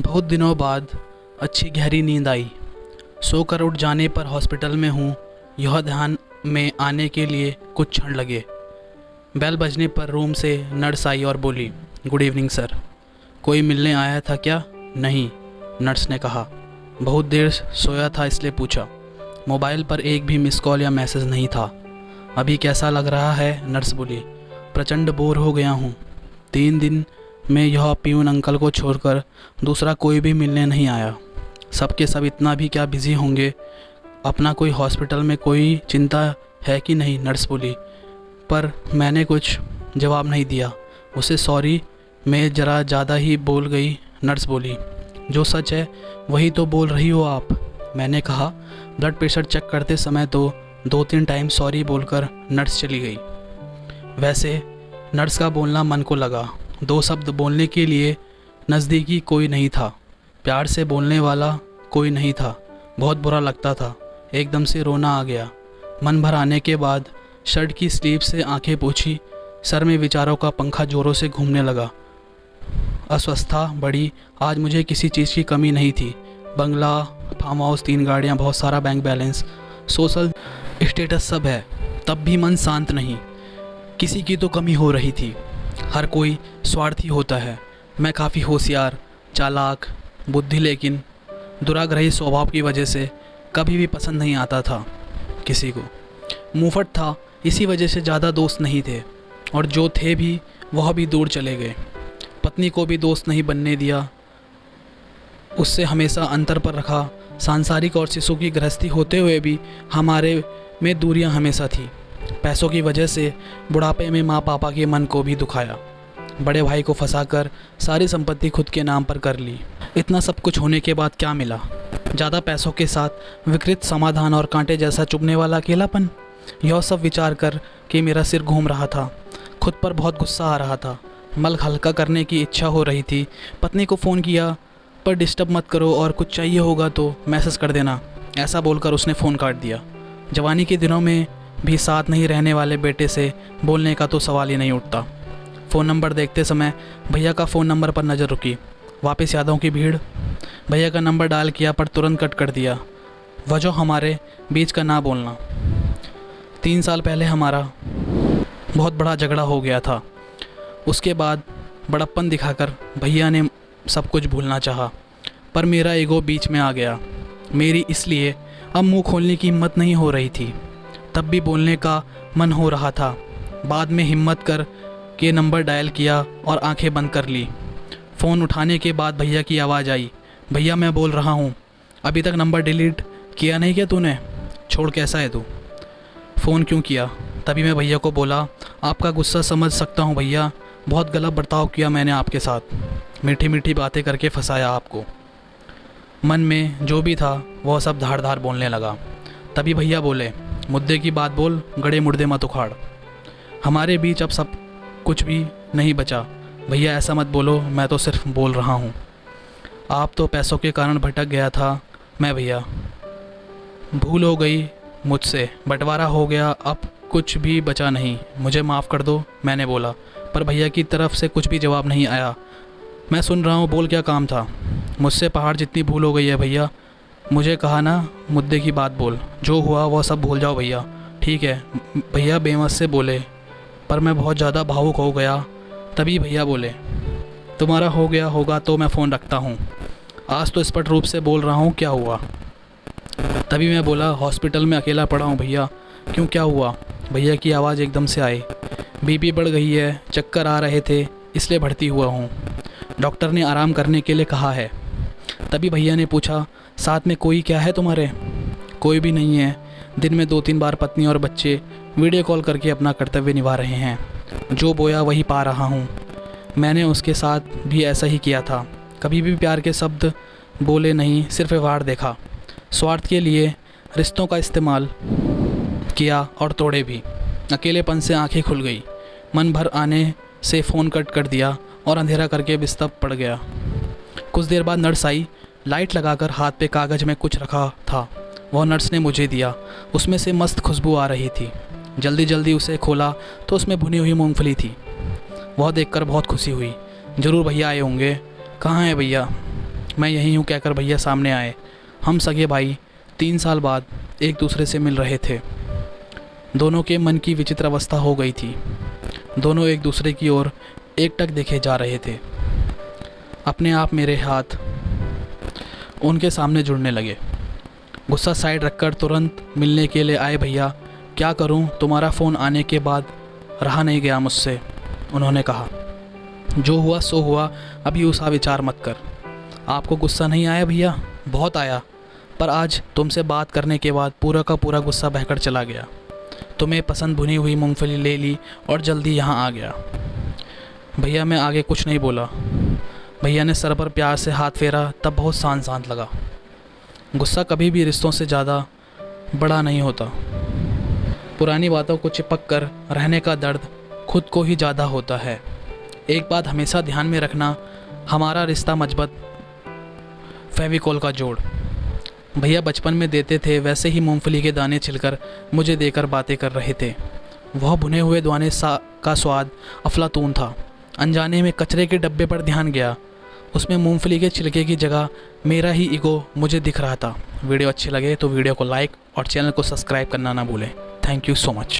बहुत दिनों बाद अच्छी गहरी नींद आई। सोकर उठ जाने पर हॉस्पिटल में हूँ, यह ध्यान में आने के लिए कुछ क्षण लगे। बेल बजने पर रूम से नर्स आई और बोली, गुड इवनिंग सर। कोई मिलने आया था क्या? नहीं, नर्स ने कहा। बहुत देर सोया था इसलिए पूछा। मोबाइल पर एक भी मिस कॉल या मैसेज नहीं था। अभी कैसा लग रहा है? नर्स बोली। प्रचंड बोर हो गया हूँ। 3 दिन में यह प्यून अंकल को छोड़कर दूसरा कोई भी मिलने नहीं आया। सबके सब इतना भी क्या बिज़ी होंगे। अपना कोई हॉस्पिटल में कोई चिंता है कि नहीं? नर्स बोली। पर मैंने कुछ जवाब नहीं दिया। उसे सॉरी, मैं ज़रा ज़्यादा ही बोल गई। नर्स बोली, जो सच है वही तो बोल रही हो आप। मैंने कहा, ब्लड प्रेशर चेक करते समय तो 2-3 टाइम सॉरी बोलकर नर्स चली गई। वैसे नर्स का बोलना मन को लगा। 2 शब्द बोलने के लिए नज़दीकी कोई नहीं था, प्यार से बोलने वाला कोई नहीं था। बहुत बुरा लगता था। एकदम से रोना आ गया। मन भर आने के बाद शर्ट की स्लीव से आंखें पोंछी। सर में विचारों का पंखा ज़ोरों से घूमने लगा। अस्वस्थता बढ़ी। आज मुझे किसी चीज़ की कमी नहीं थी। बंगला, फार्म हाउस, 3 गाड़ियाँ, बहुत सारा बैंक बैलेंस, सोशल स्टेटस सब है, तब भी मन शांत नहीं। किसी की तो कमी हो रही थी। हर कोई स्वार्थी होता है। मैं काफ़ी होशियार, चालाक, बुद्धि, लेकिन दुराग्रही स्वभाव की वजह से कभी भी पसंद नहीं आता था किसी को। मुंहफट था, इसी वजह से ज़्यादा दोस्त नहीं थे, और जो थे भी वह भी दूर चले गए। पत्नी को भी दोस्त नहीं बनने दिया, उससे हमेशा अंतर पर रखा। सांसारिक और शिशु की गृहस्थी होते हुए भी हमारे में दूरियां हमेशा थी। पैसों की वजह से बुढ़ापे में माँ पापा के मन को भी दुखाया। बड़े भाई को फंसाकर सारी संपत्ति खुद के नाम पर कर ली। इतना सब कुछ होने के बाद क्या मिला? ज़्यादा पैसों के साथ विकृत समाधान और कांटे जैसा चुभने वाला अकेलापन। यह सब विचार कर कि मेरा सिर घूम रहा था। खुद पर बहुत गुस्सा आ रहा था। मल हल्का करने की इच्छा हो रही थी। पत्नी को फ़ोन किया, पर डिस्टर्ब मत करो और कुछ चाहिए होगा तो मैसेज कर देना, ऐसा बोलकर उसने फ़ोन काट दिया। जवानी के दिनों में भी साथ नहीं रहने वाले बेटे से बोलने का तो सवाल ही नहीं उठता। फ़ोन नंबर देखते समय भैया का फ़ोन नंबर पर नज़र रुकी। वापस यादों की भीड़। भैया का नंबर डायल किया पर तुरंत कट कर दिया। वजह हमारे बीच का ना बोलना। 3 साल पहले हमारा बहुत बड़ा झगड़ा हो गया था। उसके बाद बड़प्पन दिखाकर भैया ने सब कुछ भूलना चाहा, पर मेरा ईगो बीच में आ गया। मेरी इसलिए अब मुंह खोलने की हिम्मत नहीं हो रही थी। तब भी बोलने का मन हो रहा था। बाद में हिम्मत कर के नंबर डायल किया और आंखें बंद कर ली। फ़ोन उठाने के बाद भैया की आवाज़ आई, भैया मैं बोल रहा हूँ। अभी तक नंबर डिलीट किया नहीं क्या तूने? छोड़, कैसा है तू? फ़ोन क्यों किया? तभी मैं भैया को बोला, आपका गुस्सा समझ सकता हूँ भैया, बहुत गलत बर्ताव किया मैंने आपके साथ। मीठी मीठी बातें करके फंसाया आपको। मन में जो भी था वह सब धार धार बोलने लगा। तभी भैया बोले, मुद्दे की बात बोल, गड़े मुर्दे मत उखाड़। हमारे बीच अब सब कुछ भी नहीं बचा। भैया ऐसा मत बोलो, मैं तो सिर्फ बोल रहा हूँ। आप तो पैसों के कारण भटक गया था। मैं भैया, भूल हो गई मुझसे, बंटवारा हो गया, अब कुछ भी बचा नहीं, मुझे माफ़ कर दो, मैंने बोला। पर भैया की तरफ से कुछ भी जवाब नहीं आया। मैं सुन रहा हूँ, बोल, क्या काम था? मुझसे पहाड़ जितनी भूल हो गई है भैया। मुझे कहा ना, मुद्दे की बात बोल, जो हुआ वह सब भूल जाओ भैया। ठीक है भैया, बेमत से बोले, पर मैं बहुत ज़्यादा भावुक हो गया। तभी भैया बोले, तुम्हारा हो गया होगा तो मैं फ़ोन रखता हूँ। आज तो स्पष्ट रूप से बोल रहा हूँ, क्या हुआ? तभी मैं बोला, हॉस्पिटल में अकेला पड़ा हूँ भैया। क्यों, क्या हुआ? भैया की आवाज़ एकदम से आई, बीपी बढ़ गई है, चक्कर आ रहे थे, इसलिए भर्ती हुआ हूँ। डॉक्टर ने आराम करने के लिए कहा है। तभी भैया ने पूछा, साथ में कोई क्या है तुम्हारे? कोई भी नहीं है। दिन में 2-3 बार पत्नी और बच्चे वीडियो कॉल करके अपना कर्तव्य निभा रहे हैं। जो बोया वही पा रहा हूँ। मैंने उसके साथ भी ऐसा ही किया था। कभी भी प्यार के शब्द बोले नहीं, सिर्फ व्यवहार देखा। स्वार्थ के लिए रिश्तों का इस्तेमाल किया और तोड़े भी। अकेलेपन से आंखें खुल गई। मन भर आने से फ़ोन कट कर दिया और अंधेरा करके बिस्तर पड़ गया। कुछ देर बाद नर्स आई। लाइट लगाकर हाथ पे कागज़ में कुछ रखा था, वह नर्स ने मुझे दिया। उसमें से मस्त खुशबू आ रही थी। जल्दी जल्दी उसे खोला तो उसमें भुनी हुई मूंगफली थी। वह देखकर बहुत खुशी हुई। ज़रूर भैया आए होंगे। कहाँ है भैया? मैं यहीं हूँ कहकर भैया सामने आए। हम सगे भाई 3 साल बाद एक दूसरे से मिल रहे थे। दोनों के मन की विचित्र अवस्था हो गई थी। दोनों एक दूसरे की ओर एकटक देखे जा रहे थे। अपने आप मेरे हाथ उनके सामने जुड़ने लगे। गुस्सा साइड रखकर तुरंत मिलने के लिए आए भैया। क्या करूं, तुम्हारा फ़ोन आने के बाद रहा नहीं गया मुझसे, उन्होंने कहा। जो हुआ सो हुआ, अभी उसका विचार मत कर। आपको गुस्सा नहीं आया भैया? बहुत आया, पर आज तुमसे बात करने के बाद पूरा का पूरा गुस्सा बहकर चला गया। तुम्हें पसंद भुनी हुई मूंगफली ले ली और जल्दी यहाँ आ गया। भैया मैं आगे कुछ नहीं बोला। भैया ने सर पर प्यार से हाथ फेरा, तब बहुत शांत लगा। गुस्सा कभी भी रिश्तों से ज़्यादा बड़ा नहीं होता। पुरानी बातों को चिपक कर रहने का दर्द खुद को ही ज़्यादा होता है। एक बात हमेशा ध्यान में रखना, हमारा रिश्ता मजबूत फेविकोल का जोड़। भैया बचपन में देते थे वैसे ही मूंगफली के दाने छिलकर मुझे देकर बातें कर रहे थे। वह भुने हुए दाने का स्वाद अफलातून था। अनजाने में कचरे के डब्बे पर ध्यान गया। उसमें मूंगफली के छिलके की जगह मेरा ही ईगो मुझे दिख रहा था। वीडियो अच्छे लगे तो वीडियो को लाइक और चैनल को सब्सक्राइब करना ना भूलें। Thank you so much.